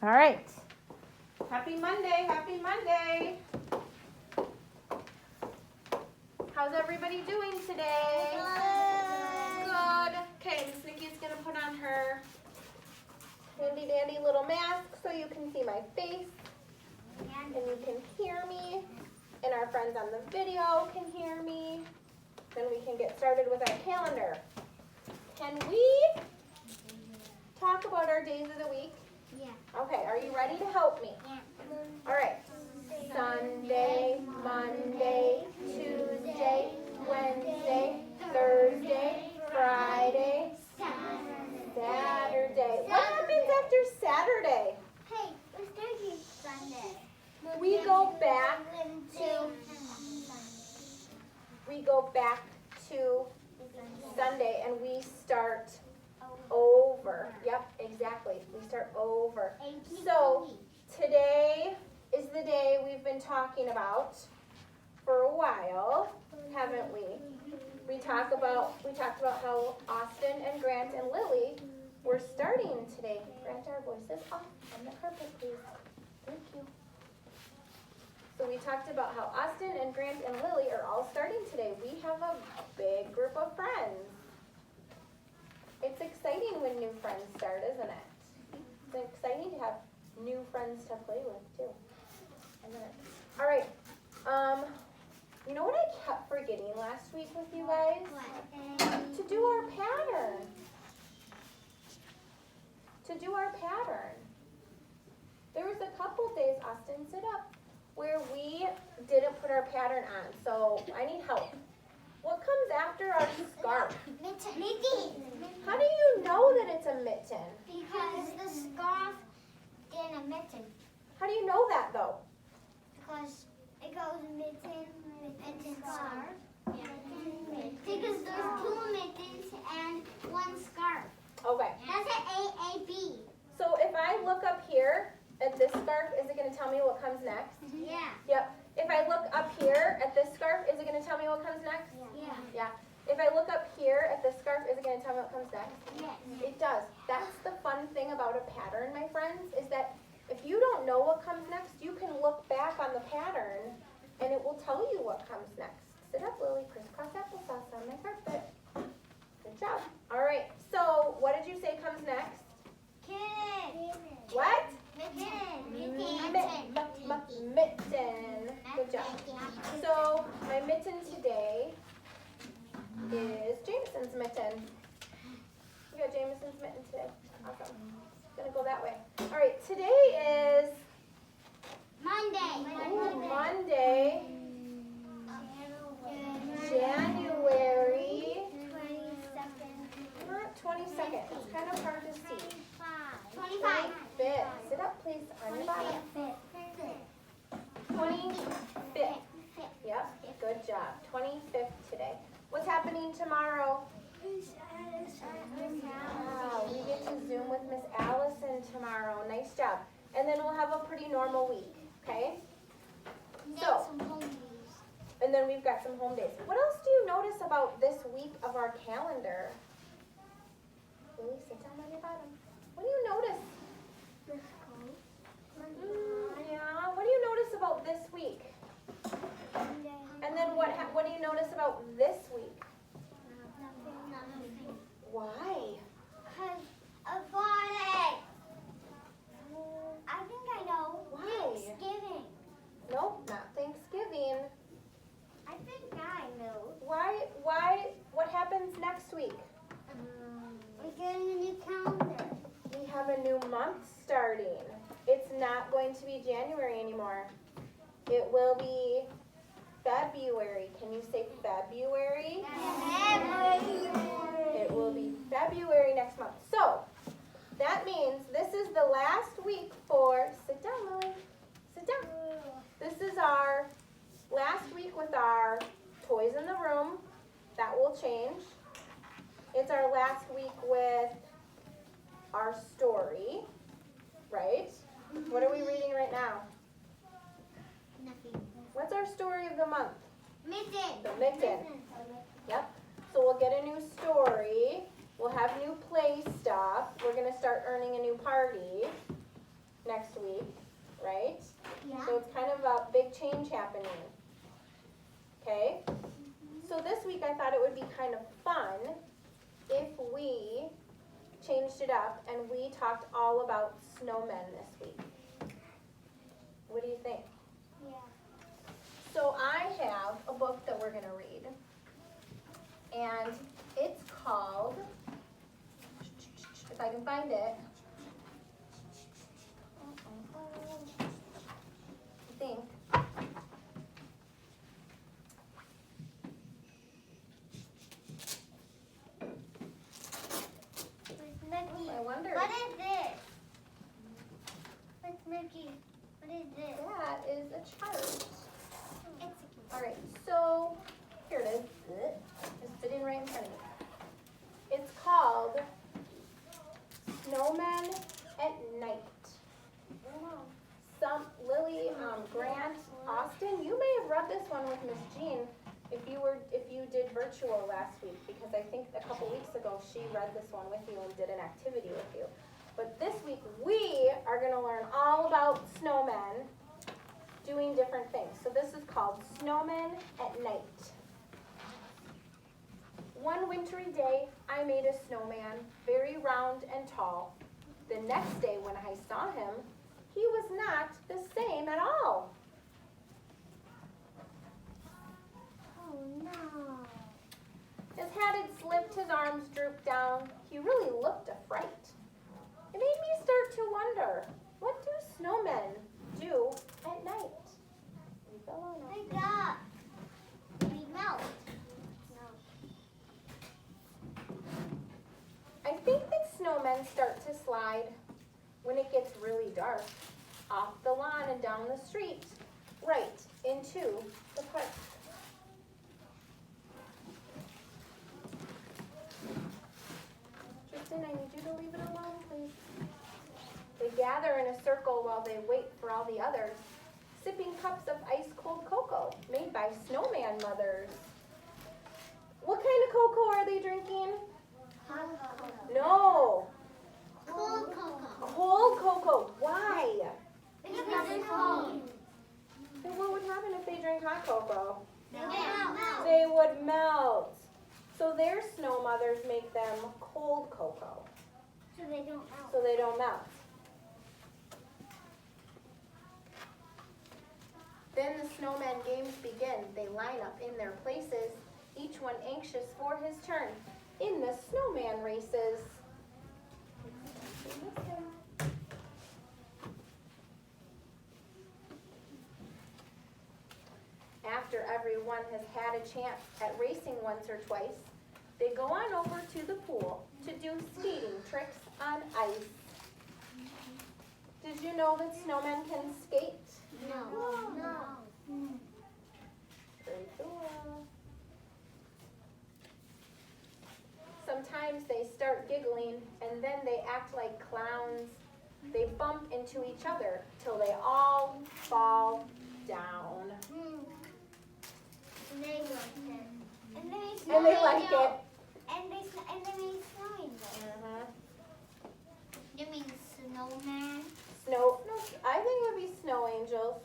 All right. Happy Monday, happy Monday. How's everybody doing today? Good. Okay, Miss Nikki's gonna put on her handy dandy little mask so you can see my face and you can hear me, and our friends on the video can hear me. Then we can get started with our calendar. Can we talk about our days of the week? Yeah. Okay, are you ready to help me? Yeah. All right. Sunday, Monday, Tuesday, Wednesday, Thursday, Friday, Saturday. What happens after Saturday? Hey, let's do Sunday. We go back to Sunday and we start over. Yep, exactly. We start over. So today is the day we've been talking about for a while, haven't we? We talked about how Austin and Grant and Lily were starting today. Grant, our voices off on the carpet, please. Thank you. So we talked about how Austin and Grant and Lily are all starting today. We have a big group of friends. It's exciting when new friends start, isn't it? It's exciting to have new friends to play with too. Isn't it? All right. You know what I kept forgetting last week with you guys? To do our pattern. To do our pattern. There was a couple days, Austin, sit up, where we didn't put our pattern on. So I need help. What comes after our scarf? Mitten. How do you know that it's a mitten? Because the scarf in a mitten. How do you know that though? Because it goes mitten, scarf. Yeah. Because there's two mittens and one scarf. Okay. That's an AAB. So if I look up here at this scarf, is it going to tell me what comes next? Yeah. Yep. If I look up here at this scarf, is it going to tell me what comes next? Yeah. Yeah. If I look up here at this scarf, is it going to tell me what comes next? Yes. It does. That's the fun thing about a pattern, my friends, is that if you don't know what comes next, you can look back on the pattern and it will tell you what comes next. Sit up, Lily. Crisscross applesauce on my carpet. Good job. All right. So what did you say comes next? Kitten. What? Mitten. Mitten. Good job. So my mitten today is Jameson's mitten. We got Jameson's mitten today. Awesome. Gonna go that way. All right. Today is Monday, January. Not 22nd. It's kind of hard to see. 25th. Sit up, please, on your bottom. 25th. Yep, good job. 25th today. What's happening tomorrow? Wow, we get to Zoom with Miss Allison tomorrow. Nice job. And then we'll have a pretty normal week, okay? So, and then we've got some home days. What else do you notice about this week of our calendar? Lily, sit down on your bottom. What do you notice? Yeah, what do you notice about this week? And then what do you notice about this week? Why? Because about it. I think I know. Why? Thanksgiving. Nope, not Thanksgiving. I think I know. Why, what happens next week? We're getting a new calendar. We have a new month starting. It's not going to be January anymore. It will be February. Can you say February? It will be February next month. So, that means this is the last week for, sit down, Lily, sit down. This is our last week with our toys in the room. That will change. It's our last week with our story, right? What are we reading right now? Nothing. What's our story of the month? Mitten. The mitten. Yep. So we'll get a new story. We'll have new play stuff. We're going to start earning a new party next kind of fun if we changed it up and we talked all about snowmen this week? What do you think? Yeah. So I have a book that we're going to read, and it's called, if I can find it, I think. Mickey. I wonder. What is this? What's Mickey? What is this? That is a chart. It's All right, so here it is. It's sitting right in front of me. It's called Snowmen at Night. Lily Grant Austin, you may have read this one with Miss Jean if you did virtual last week, because I think a couple weeks ago she read this one with you and did an activity with you. But this week we are going to learn all about snowmen doing different things. So this is called Snowmen at Night. One wintry day, I made a snowman, very round and tall. The next day when I saw him, he was not the same at all. Oh no. His hat had slipped, his arms drooped down. He really looked a fright. It made me start to wonder, what do snowmen do at night? We fell on Wake up. We melt. I think that snowmen start to slide when it gets really dark, off the lawn and down the street, right into the park. Tristan, I need you to leave it alone, please. They gather in a circle while they wait for all the others, sipping cups of ice-cold cocoa made by snowman mothers. What kind of cocoa are they drinking? Hot cocoa. No, Cold cocoa. cold cocoa. Why? Because it's cold. Then what would happen if they drank hot cocoa? They melt. They would melt. So their snow mothers make them cold cocoa, So they don't melt. so they don't melt. Then the snowman games begin. They line up in their places, each one anxious for his turn in the snowman races. After everyone has had a chance at racing once or twice, they go on over to the pool to do skating tricks on ice. Did you know that snowmen can skate? No. No. Very cool. Sometimes they start giggling and then they act like clowns. They bump into each other till they all fall down. And they like it. And And they like it. And they make snow angels. You mean snowman? No, I think it would be snow angels.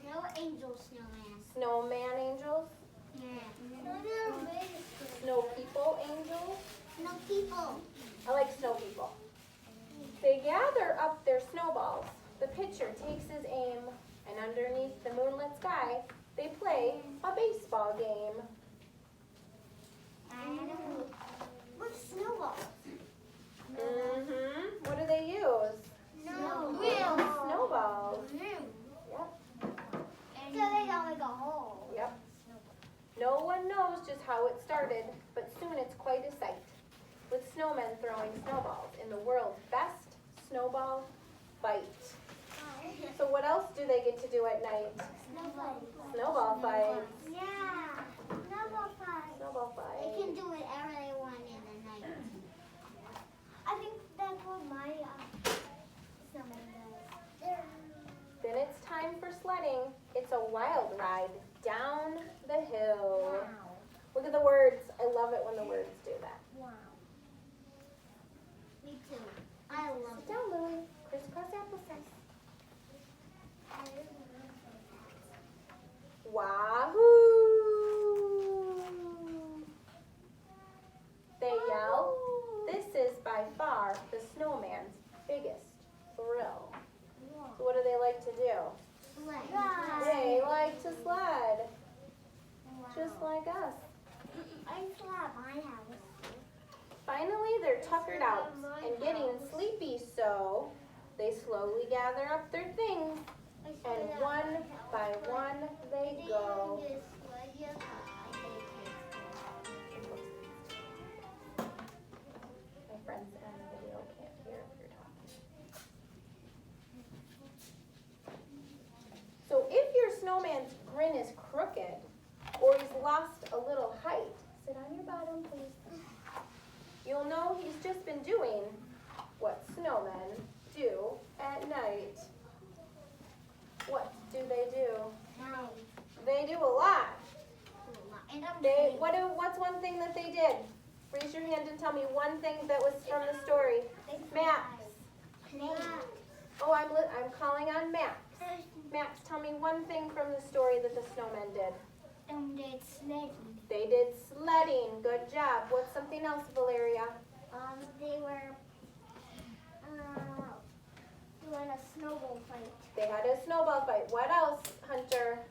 Snow angel snowman. Snowman angels. Yeah. Snow people angels. Snow people. I like snow people. They gather up their snowballs. The pitcher takes his aim, and underneath the moonlit sky, they play a baseball game. What's snowballs? What do they use? Snowballs. Yep. So they don't make a hole. Yep. No one knows just how it started, but soon it's quite a sight, with snowmen throwing snowballs in the world's best snowball fight. So what else do they get to do at night? Snowball fights. Yeah. Snowball fight. Snowball They fights. can do whatever they want in the night. I think that's what my snowman does. Then it's time for sledding. It's a wild ride down the hill. Look at the words. I love it when the words do that. Wow. Me too. I love Sit down, Lily. Crisscross applesauce. Wahoo! just like us. I still at my house. Finally, they're tuckered out and getting sleepy, so they slowly gather up their things, and one by one they go. My friends on the video can't hear if you're talking. So if your snowman's grin is crooked, or he's lost a little height, sit on your bottom, please. You'll know he's just been doing what snowmen do at night. What do they do? They do a lot. What's one thing that they did? Raise your hand and tell me one thing that was from the story. Max. Oh, I'm calling on Max. Max, tell me one thing from the story that the snowmen did. Did sledding. They did sledding. Good job. What's something else, Valeria? They were doing a snowball fight. They had a snowball fight. What else, Hunter?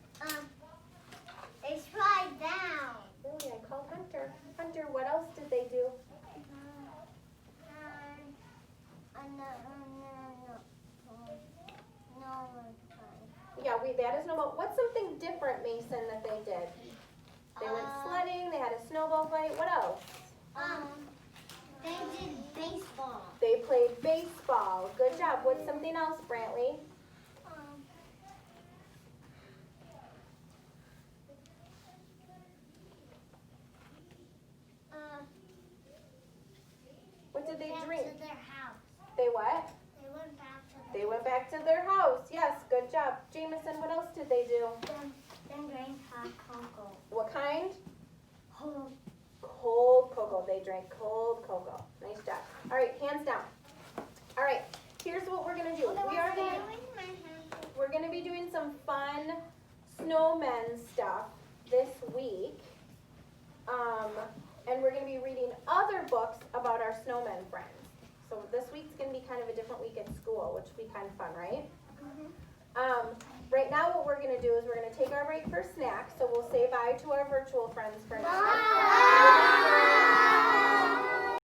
They slide down. Really, I called Hunter. Hunter, what else did they do? Yeah, they had a snowball. What's something different, Mason, that they did? They went sledding. They had a snowball fight. What else? They did baseball. They played baseball. Good job. What's something else, Brantley? What did they drink? To their house. They what? They went back to their house. Yes, good job. Jameson, what else did they do? Then drank hot cocoa. What kind? Cold. Cold cocoa. They drank cold cocoa. Nice job. All right, hands down. All right, here's what we're gonna do. We're gonna be doing some fun snowmen stuff this week. And we're gonna be reading other books about our snowmen friends. So this week's gonna be kind of a different week at school, which will be kind of fun, right? Right now what we're gonna do is we're gonna take our break for snacks, so we'll say bye to our virtual friends for now. Bye.